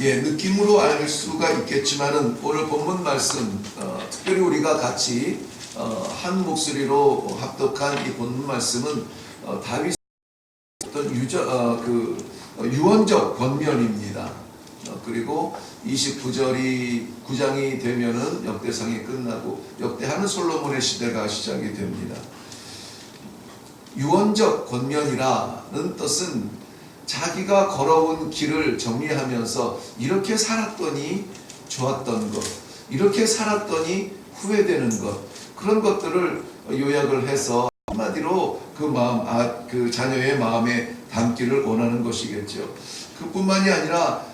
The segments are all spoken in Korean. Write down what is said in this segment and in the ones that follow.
느낌으로 알 수가 있겠지만은 오늘 본문 말씀, 특별히 우리가 같이 한 목소리로 합독한 이 본문 말씀은 다윗의 어떤 유언적 권면입니다. 그리고 29장이 되면은 역대상이 끝나고 역대하는 솔로몬의 시대가 시작이 됩니다. 유언적 권면이라는 뜻은 자기가 걸어온 길을 정리하면서 이렇게 살았더니 좋았던 것, 이렇게 살았더니 후회되는 것, 그런 것들을 요약을 해서 한마디로 그 자녀의 마음에 담기를 원하는 것이겠죠. 그뿐만이 아니라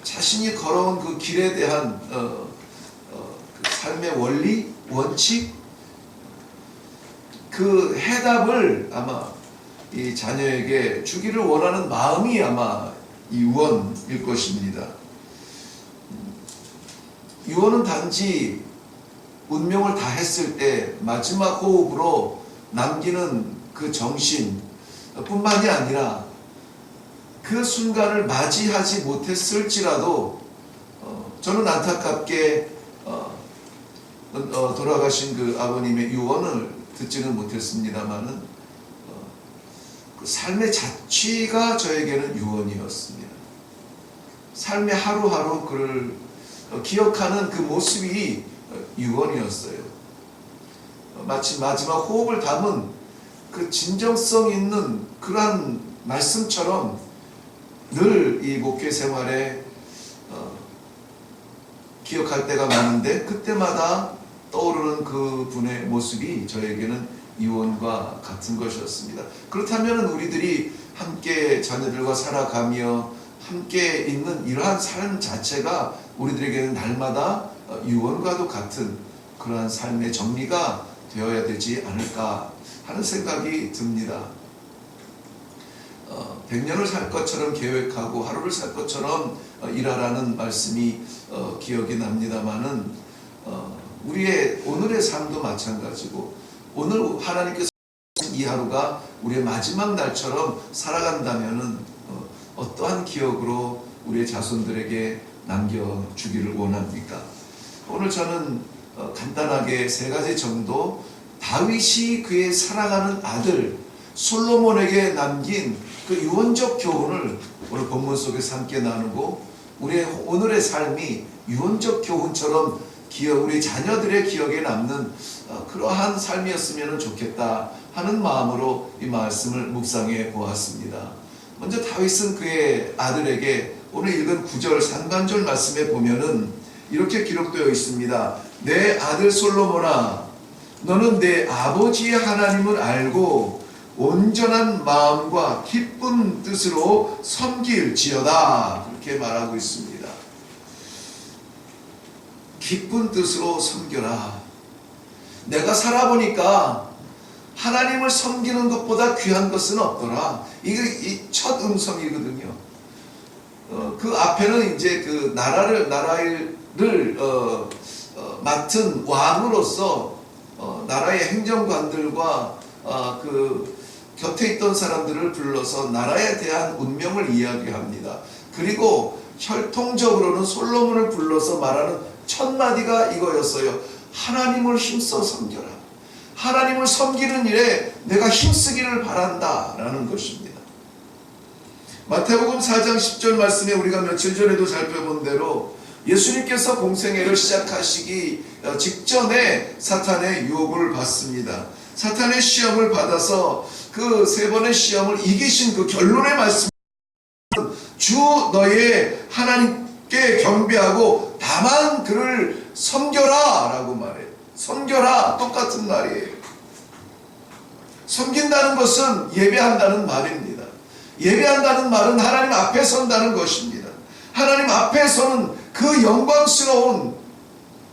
자신이 걸어온 그 길에 대한 그 삶의 원리, 원칙, 그 해답을 아마 이 자녀에게 주기를 원하는 마음이 아마 이 유언일 것입니다. 유언은 단지 운명을 다 했을 때 마지막 호흡으로 남기는 그 정신 뿐만이 아니라 그 순간을 맞이하지 못했을지라도 저는 안타깝게 돌아가신 그 아버님의 유언을 듣지는 못했습니다만은 그 삶의 자취가 저에게는 유언이었습니다. 삶의 하루하루 그를 기억하는 그 모습이 유언이었어요. 마치 마지막 호흡을 담은 그 진정성 있는 그러한 말씀처럼 늘 이 목회 생활에 기억할 때가 많은데 그때마다 떠오르는 그 분의 모습이 저에게는 유언과 같은 것이었습니다. 그렇다면 우리들이 함께 자녀들과 살아가며 함께 있는 이러한 삶 자체가 우리들에게는 날마다 유언과도 같은 그러한 삶의 정리가 되어야 되지 않을까 하는 생각이 듭니다. 100년을 살 것처럼 계획하고 하루를 살 것처럼 일하라는 말씀이 기억이 납니다마는 우리의 오늘의 삶도 마찬가지고 오늘 하나님께서 이 하루가 우리의 마지막 날처럼 살아간다면은 어떠한 기억으로 우리의 자손들에게 남겨주기를 원합니까? 오늘 저는 간단하게 3가지 정도 다윗이 그의 사랑하는 아들 솔로몬에게 남긴 그 유언적 교훈을 오늘 본문 속에서 함께 나누고 우리의 오늘의 삶이 유언적 교훈처럼 우리 자녀들의 기억에 남는 그러한 삶이었으면 좋겠다 하는 마음으로 이 말씀을 묵상해 보았습니다. 먼저 다윗은 그의 아들에게 오늘 읽은 9절 상반절 말씀에 보면은 이렇게 기록되어 있습니다. 내 아들 솔로몬아, 너는 내 아버지의 하나님을 알고 온전한 마음과 기쁜 뜻으로 섬길지어다. 그렇게 말하고 있습니다. 기쁜 뜻으로 섬겨라. 내가 살아보니까 하나님을 섬기는 것보다 귀한 것은 없더라. 이게 이 첫 음성이거든요. 그 앞에는 이제 그 나라를 맡은 왕으로서 나라의 행정관들과 그 곁에 있던 사람들을 불러서 나라에 대한 운명을 이야기합니다. 그리고 혈통적으로는 솔로몬을 불러서 말하는 첫 마디가 이거였어요. 하나님을 힘써 섬겨라. 하나님을 섬기는 일에 내가 힘쓰기를 바란다 라는 것입니다. 마태복음 4장 10절 말씀에 우리가 며칠 전에도 살펴본 대로 예수님께서 공생애를 시작하시기 직전에 사탄의 유혹을 받습니다. 사탄의 시험을 받아서 그 3번의 시험을 이기신 그 결론의 말씀, 주 너의 하나님께 경배하고 다만 그를 섬겨라 라고 말해요. 섬겨라, 똑같은 말이에요. 섬긴다는 것은 예배한다는 말입니다. 예배한다는 말은 하나님 앞에 선다는 것입니다. 하나님 앞에 서는 그 영광스러운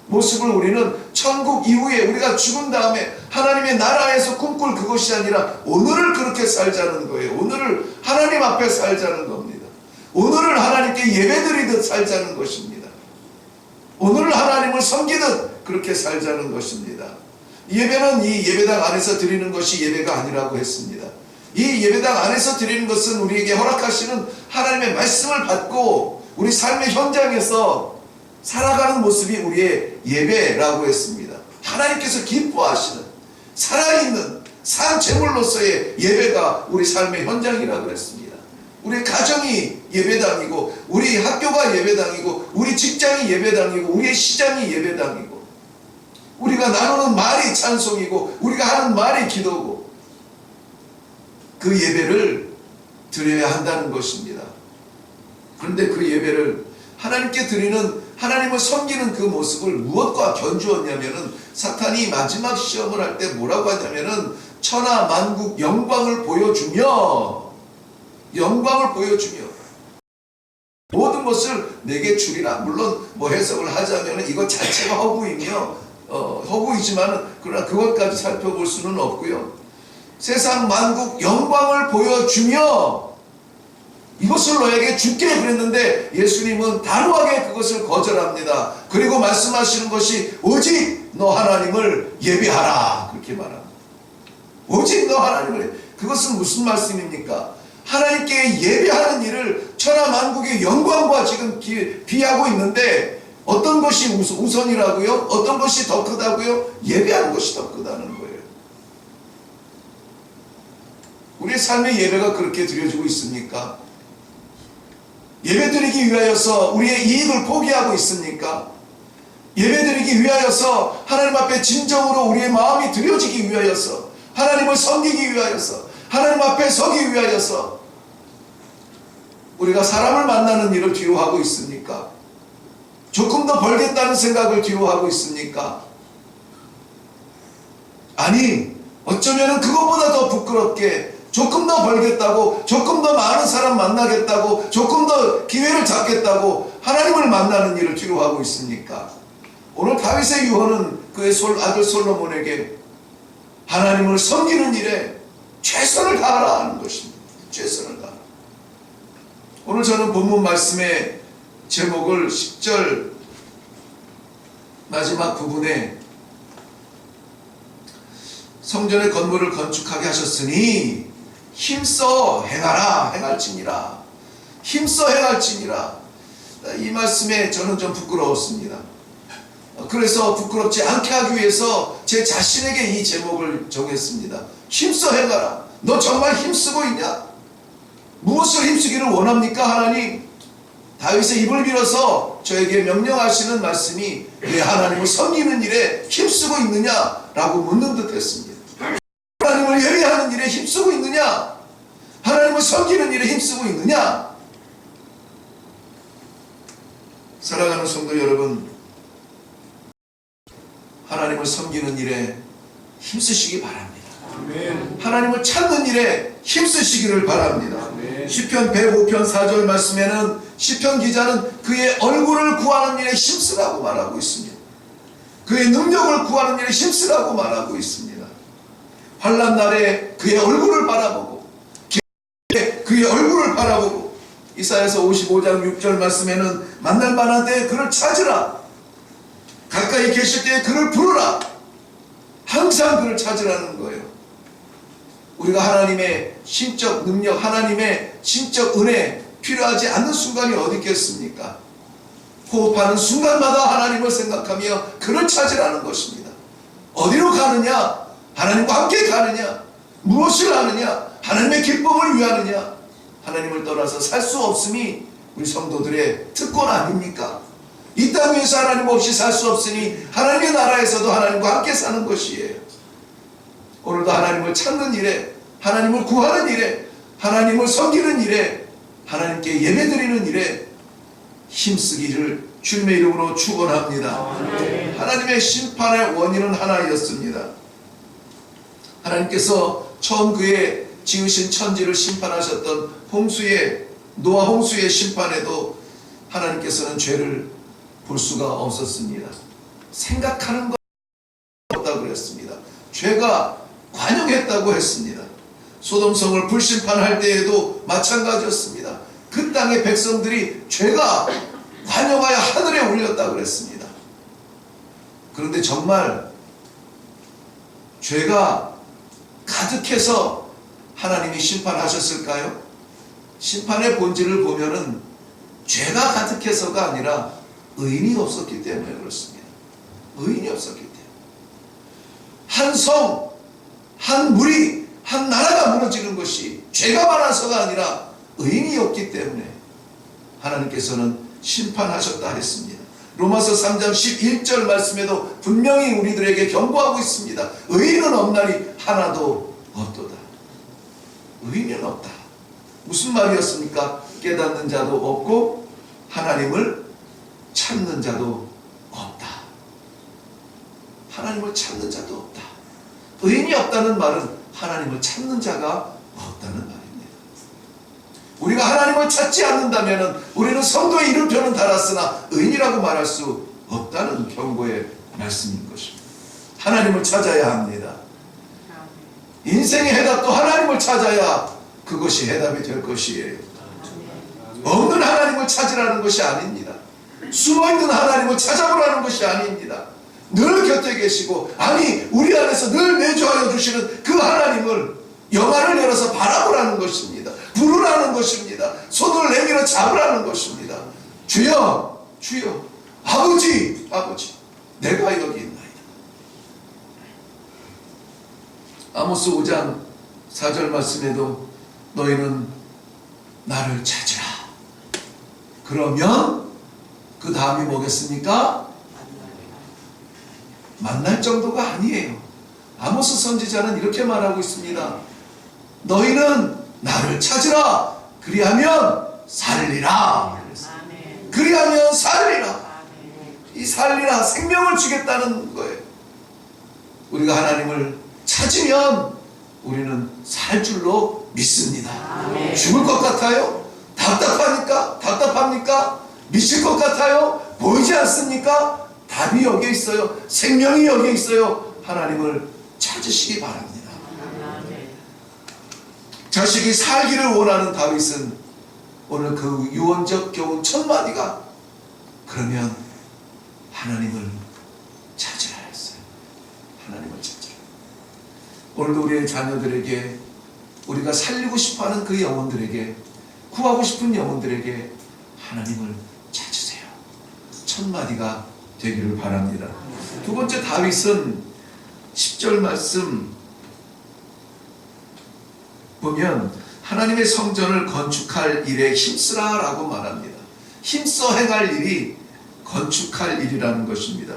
모습을 우리는 천국 이후에 우리가 죽은 다음에 하나님의 나라에서 꿈꿀 그것이 아니라 오늘을 그렇게 살자는 거예요. 오늘을 하나님 앞에 살자는 겁니다. 오늘을 하나님께 예배드리듯 살자는 것입니다. 오늘을 하나님을 섬기듯 그렇게 살자는 것입니다. 예배는 이 예배당 안에서 드리는 것이 예배가 아니라고 했습니다. 이 예배당 안에서 드리는 것은 우리에게 허락하시는 하나님의 말씀을 받고 우리 삶의 현장에서 살아가는 모습이 우리의 예배라고 했습니다. 하나님께서 기뻐하시는 살아있는 산 제물로서의 예배가 우리 삶의 현장이라고 했습니다. 우리 가정이 예배당이고, 우리 학교가 예배당이고, 우리 직장이 예배당이고, 우리의 시장이 예배당이고, 우리가 나누는 말이 찬송이고, 우리가 하는 말이 기도고, 그 예배를 드려야 한다는 것입니다. 그런데 그 예배를 하나님께 드리는, 하나님을 섬기는 그 모습을 무엇과 견주었냐면은, 사탄이 마지막 시험을 할 때 뭐라고 하냐면은 천하 만국 영광을 보여주며 모든 것을 내게 주리라. 물론 뭐 해석을 하자면 이것 자체가 허구이지만 그러나 그것까지 살펴볼 수는 없고요. 세상 만국 영광을 보여주며 이것을 너에게 줄게 그랬는데 예수님은 단호하게 그것을 거절합니다. 그리고 말씀하시는 것이 오직 너 하나님을 예배하라, 그렇게 말합니다. 오직 너 하나님을. 그것은 무슨 말씀입니까? 하나님께 예배하는 일을 천하 만국의 영광과 지금 비하고 있는데, 어떤 것이 우선이라고요? 어떤 것이 더 크다고요? 예배하는 것이 더 크다는 거예요. 우리의 삶의 예배가 그렇게 드려지고 있습니까? 예배드리기 위하여서 우리의 이익을 포기하고 있습니까? 예배드리기 위하여서 하나님 앞에 진정으로 우리의 마음이 드려지기 위하여서, 하나님을 섬기기 위하여서, 하나님 앞에 서기 위하여서 우리가 사람을 만나는 일을 뒤로 하고 있습니까? 조금 더 벌겠다는 생각을 뒤로 하고 있습니까? 아니, 어쩌면 그것보다 더 부끄럽게 조금 더 벌겠다고, 조금 더 많은 사람 만나겠다고, 조금 더 기회를 잡겠다고 하나님을 만나는 일을 뒤로 하고 있습니까? 오늘 다윗의 유언은 그의 아들 솔로몬에게 하나님을 섬기는 일에 최선을 다하라 하는 것입니다. 최선을 다하라. 오늘 저는 본문 말씀의 제목을 10절 마지막 부분에 성전의 건물을 건축하게 하셨으니 힘써 행하라, 행할지니라. 힘써 행할지니라. 이 말씀에 저는 좀 부끄러웠습니다. 그래서 부끄럽지 않게 하기 위해서 제 자신에게 이 제목을 정했습니다. 힘써 행하라. 너 정말 힘쓰고 있냐? 무엇을 힘쓰기를 원합니까, 하나님? 다윗의 입을 빌어서 저에게 명령하시는 말씀이 내 하나님을 섬기는 일에 힘쓰고 있느냐라고 묻는 듯 했습니다. 하나님을 예배하는 일에 힘쓰고 있느냐? 하나님을 섬기는 일에 힘쓰고 있느냐? 사랑하는 성도 여러분, 하나님을 섬기는 일에 힘쓰시기 바랍니다. 아멘. 하나님을 찾는 일에 힘쓰시기를 바랍니다. 아멘. 시편 105편 4절 말씀에는 시편 기자는 그의 얼굴을 구하는 일에 힘쓰라고 말하고 있습니다. 그의 능력을 구하는 일에 힘쓰라고 말하고 있습니다. 환난 날에 그의 얼굴을 바라보고, 그의 얼굴을 바라보고, 이사야서 55장 6절 말씀에는 만날 만한 때에 그를 찾으라. 가까이 계실 때에 그를 부르라. 항상 그를 찾으라는 거예요. 우리가 하나님의 신적 능력, 하나님의 신적 은혜 필요하지 않는 순간이 어디 있겠습니까? 호흡하는 순간마다 하나님을 생각하며 그를 찾으라는 것입니다. 어디로 가느냐? 하나님과 함께 가느냐? 무엇을 하느냐? 하나님의 기쁨을 위하느냐? 하나님을 떠나서 살 수 없음이 우리 성도들의 특권 아닙니까? 이 땅 위에서 하나님 없이 살 수 없으니 하나님의 나라에서도 하나님과 함께 사는 것이에요. 오늘도 하나님을 찾는 일에, 하나님을 구하는 일에, 하나님을 섬기는 일에, 하나님께 예배드리는 일에 힘쓰기를 주님의 이름으로 축원합니다. 하나님의 심판의 원인은 하나였습니다. 하나님께서 처음 그의 지으신 천지를 심판하셨던 노아 홍수의 심판에도 하나님께서는 죄를 볼 수가 없었습니다. 생각하는 것 없다고 그랬습니다. 죄가 관영했다고 했습니다. 소돔성을 불심판할 때에도 마찬가지였습니다. 그 땅의 백성들이 죄가 관영하여 하늘에 올렸다고 그랬습니다. 그런데 정말 죄가 가득해서 하나님이 심판하셨을까요? 심판의 본질을 보면은 죄가 가득해서가 아니라 의인이 없었기 때문에 그렇습니다. 의인이 없었기 때문에. 한 성, 한 무리, 한 나라가 무너지는 것이 죄가 많아서가 아니라 의인이 없기 때문에 하나님께서는 심판하셨다 했습니다. 로마서 3장 11절 말씀에도 분명히 우리들에게 경고하고 있습니다. 의인은 없나니 하나도 없도다. 의인은 없다. 무슨 말이었습니까? 깨닫는 자도 없고 하나님을 찾는 자도 없다. 하나님을 찾는 자도 없다. 의인이 없다는 말은 하나님을 찾는 자가 없다는 말입니다. 우리가 하나님을 찾지 않는다면 우리는 성도의 이름표는 달았으나 의인이라고 말할 수 없다는 경고의 말씀인 것입니다. 하나님을 찾아야 합니다. 인생의 해답도 하나님을 찾아야 그것이 해답이 될 것이에요. 없는 하나님을 찾으라는 것이 아닙니다. 숨어있는 하나님을 찾아보라는 것이 아닙니다. 늘 곁에 계시고, 아니 우리 안에서 늘 내주하여 주시는 그 하나님을 영안을 열어서 바라보라는 것입니다. 부르라는 것입니다. 손을 내밀어 잡으라는 것입니다. 주여, 주여, 아버지, 아버지, 내가 여기 있나이다. 아모스 5장 4절 말씀에도 너희는 나를 찾으라. 그러면 그 다음이 뭐겠습니까? 만날 정도가 아니에요. 아모스 선지자는 이렇게 말하고 있습니다. 너희는 나를 찾으라. 그리하면 살리라. 그리하면 살리라. 이 살리라, 생명을 주겠다는 거예요. 우리가 하나님을 찾으면 우리는 살 줄로 믿습니다. 죽을 것 같아요? 답답합니까? 미칠 것 같아요? 보이지 않습니까? 답이 여기에 있어요. 생명이 여기에 있어요. 하나님을 찾으시기 바랍니다. 자식이 살기를 원하는 다윗은 오늘 그 유언적 교훈 첫 마디가 그러면 하나님을 찾으라 했어요. 하나님을 찾으라. 오늘도 우리의 자녀들에게, 우리가 살리고 싶어하는 그 영혼들에게, 구하고 싶은 영혼들에게 하나님을 찾으세요. 첫 마디가 되기를 바랍니다. 두 번째, 다윗은 10절 말씀 보면 하나님의 성전을 건축할 일에 힘쓰라 라고 말합니다. 힘써 행할 일이 건축할 일이라는 것입니다.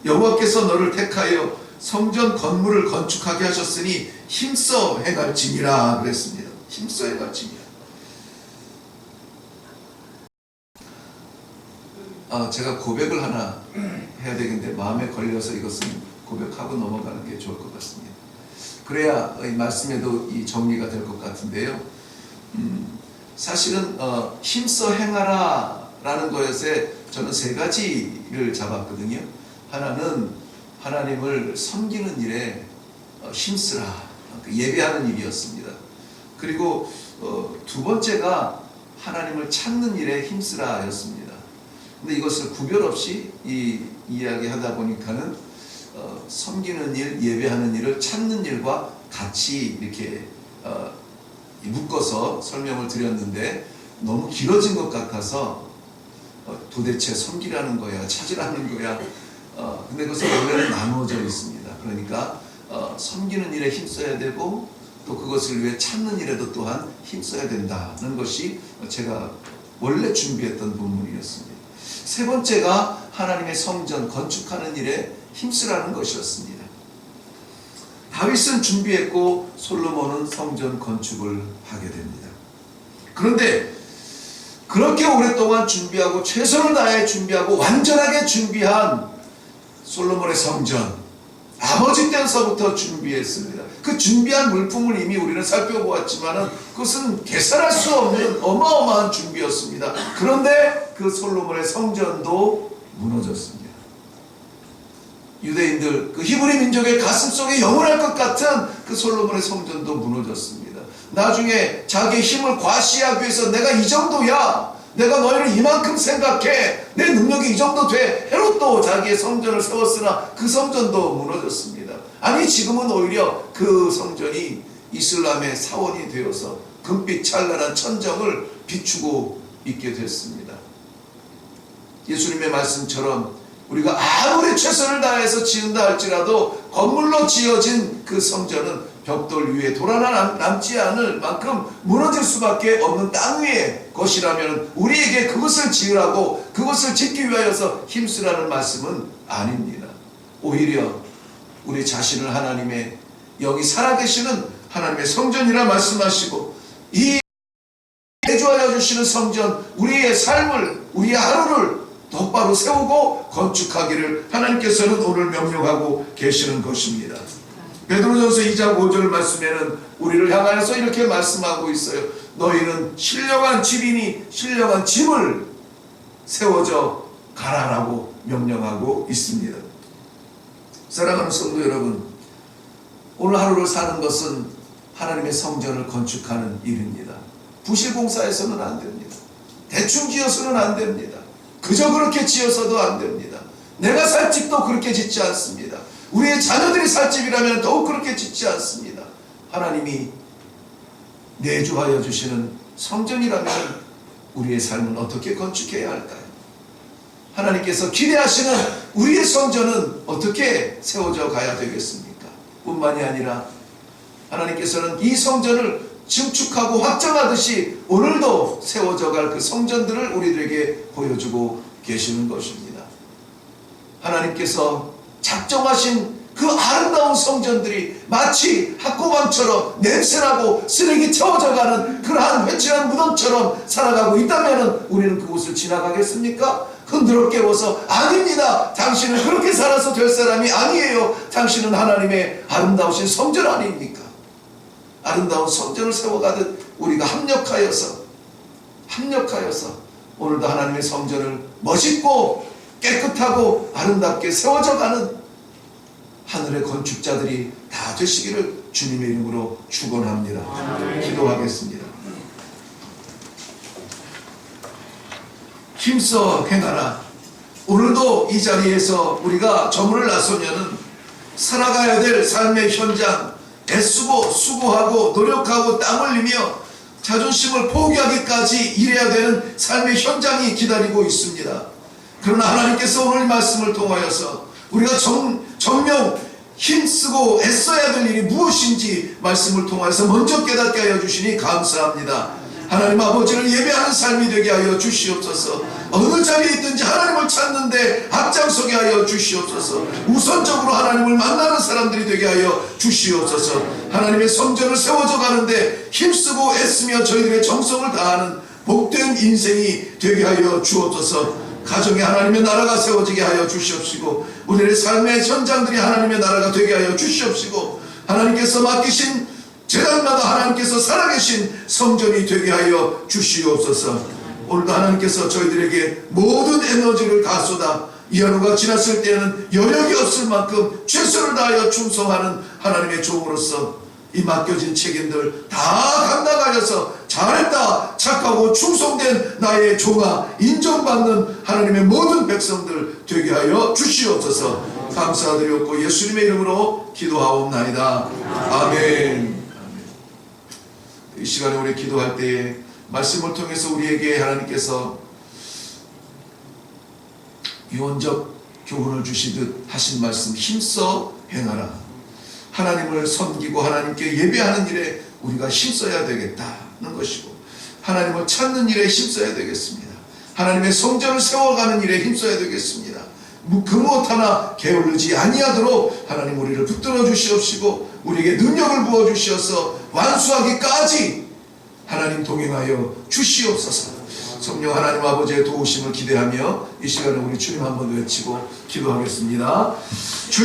여호와께서 너를 택하여 성전 건물을 건축하게 하셨으니 힘써 행할지니라 그랬습니다. 힘써 행할지니라. 제가 고백을 하나 해야 되겠는데 마음에 걸려서 이것은 고백하고 넘어가는 게 좋을 것 같습니다. 그래야 이 말씀에도 이 정리가 될 것 같은데요. 사실은 힘써 행하라 라는 것에 저는 세 가지를 잡았거든요. 하나는 하나님을 섬기는 일에 힘쓰라, 예배하는 일이었습니다. 그리고 두 번째가 하나님을 찾는 일에 힘쓰라 였습니다. 근데 이것을 구별 없이 이야기하다 보니까는 섬기는 일, 예배하는 일을 찾는 일과 같이 이렇게 묶어서 설명을 드렸는데 너무 길어진 것 같아서 도대체 섬기라는 거야, 찾으라는 거야. 근데 그것은 원래는 나누어져 있습니다. 그러니까 섬기는 일에 힘써야 되고 또 그것을 위해 찾는 일에도 또한 힘써야 된다는 것이 제가 원래 준비했던 본문이었습니다. 세 번째가 하나님의 성전 건축하는 일에 힘쓰라는 것이었습니다. 다윗은 준비했고 솔로몬은 성전 건축을 하게 됩니다. 그런데 그렇게 오랫동안 준비하고 최선을 다해 준비하고 완전하게 준비한 솔로몬의 성전, 아버지 때서부터 준비했습니다. 그 준비한 물품을 이미 우리는 살펴보았지만 그것은 계산할 수 없는 어마어마한 준비였습니다. 그런데 그 솔로몬의 성전도 무너졌습니다. 유대인들, 그 히브리 민족의 가슴속에 영원할 것 같은 그 솔로몬의 성전도 무너졌습니다. 나중에 자기의 힘을 과시하기 위해서 내가 이 정도야, 내가 너희를 이만큼 생각해, 내 능력이 이 정도 돼, 헤롯도 자기의 성전을 세웠으나 그 성전도 무너졌습니다. 아니 지금은 오히려 그 성전이 이슬람의 사원이 되어서 금빛 찬란한 천정을 비추고 있게 됐습니다. 예수님의 말씀처럼 우리가 아무리 최선을 다해서 지은다 할지라도 건물로 지어진 그 성전은 벽돌 위에 돌 하나 남지 않을 만큼 무너질 수밖에 없는 땅 위의 것이라면 우리에게 그것을 지으라고 그것을 짓기 위하여서 힘쓰라는 말씀은 아닙니다. 오히려 우리 자신을 하나님의 여기 살아계시는 하나님의 성전이라 말씀하시고 이 내주하여 주시는 성전, 우리의 삶을, 우리의 하루를 똑바로 세우고 건축하기를 하나님께서는 오늘 명령하고 계시는 것입니다. 베드로전서 2장 5절 말씀에는 우리를 향하여서 이렇게 말씀하고 있어요. 너희는 신령한 집이니 신령한 집을 세워져 가라라고 명령하고 있습니다. 사랑하는 성도 여러분, 오늘 하루를 사는 것은 하나님의 성전을 건축하는 일입니다. 부실공사해서는 안 됩니다. 대충 지어서는 안 됩니다. 그저 그렇게 지어서도 안 됩니다. 내가 살 집도 그렇게 짓지 않습니다. 우리의 자녀들이 살 집이라면 더욱 그렇게 짓지 않습니다. 하나님이 내주하여 주시는 성전이라면 우리의 삶은 어떻게 건축해야 할까요? 하나님께서 기대하시는 우리의 성전은 어떻게 세워져 가야 되겠습니까? 뿐만이 아니라 하나님께서는 이 성전을 증축하고 확장하듯이 오늘도 세워져 갈 그 성전들을 우리들에게 보여주고 계시는 것입니다. 하나님께서 작정하신 그 아름다운 성전들이 마치 학고방처럼 냄새나고 쓰레기 채워져 가는 그러한 회칠한 무덤처럼 살아가고 있다면 우리는 그곳을 지나가겠습니까? 흔들어 깨워서 아닙니다. 당신은 그렇게 살아서 될 사람이 아니에요. 당신은 하나님의 아름다우신 성전 아닙니까? 아름다운 성전을 세워가듯 우리가 합력하여서 오늘도 하나님의 성전을 멋있고 깨끗하고 아름답게 세워져가는 하늘의 건축자들이 다 되시기를 주님의 이름으로 축원합니다. 기도하겠습니다. 힘써 행하라. 오늘도 이 자리에서 우리가 저물을 나서면은 살아가야 될 삶의 현장, 애쓰고 수고하고 노력하고 땀 흘리며 자존심을 포기하기까지 일해야 되는 삶의 현장이 기다리고 있습니다. 그러나 하나님께서 오늘 말씀을 통하여서 우리가 정명 힘쓰고 애써야 될 일이 무엇인지 말씀을 통해서 먼저 깨닫게 하여 주시니 감사합니다. 하나님 아버지를 예배하는 삶이 되게 하여 주시옵소서. 어느 자리에 있든지 하나님을 찾는데 앞장서게 하여 주시옵소서. 우선적으로 하나님을 만나는 사람들이 되게 하여 주시옵소서. 하나님의 성전을 세워져 가는데 힘쓰고 애쓰며 저희들의 정성을 다하는 복된 인생이 되게 하여 주옵소서. 가정에 하나님의 나라가 세워지게 하여 주시옵시고 우리의 삶의 현장들이 하나님의 나라가 되게 하여 주시옵시고 하나님께서 맡기신 제단마다 하나님께서 살아계신 성전이 되게 하여 주시옵소서. 오늘도 하나님께서 저희들에게 모든 에너지를 다 쏟아 이 하루가 지났을 때는 여력이 없을 만큼 최선을 다하여 충성하는 하나님의 종으로서 이 맡겨진 책임들 다 감당하여서 잘했다 착하고 충성된 나의 종아 인정받는 하나님의 모든 백성들 되게 하여 주시옵소서. 감사드렸고 예수님의 이름으로 기도하옵나이다. 아멘. 이 시간에 우리 기도할 때에 말씀을 통해서 우리에게 하나님께서 유언적 교훈을 주시듯 하신 말씀 힘써 행하라. 하나님을 섬기고 하나님께 예배하는 일에 우리가 힘써야 되겠다는 것이고 하나님을 찾는 일에 힘써야 되겠습니다. 하나님의 성전을 세워가는 일에 힘써야 되겠습니다. 그 무엇 하나 게을르지 아니하도록 하나님 우리를 붙들어 주시옵시고 우리에게 능력을 부어 주시어서 완수하기까지 하나님 동행하여 주시옵소서. 성령 하나님 아버지의 도우심을 기대하며 이 시간에 우리 주님 한번 외치고 기도하겠습니다.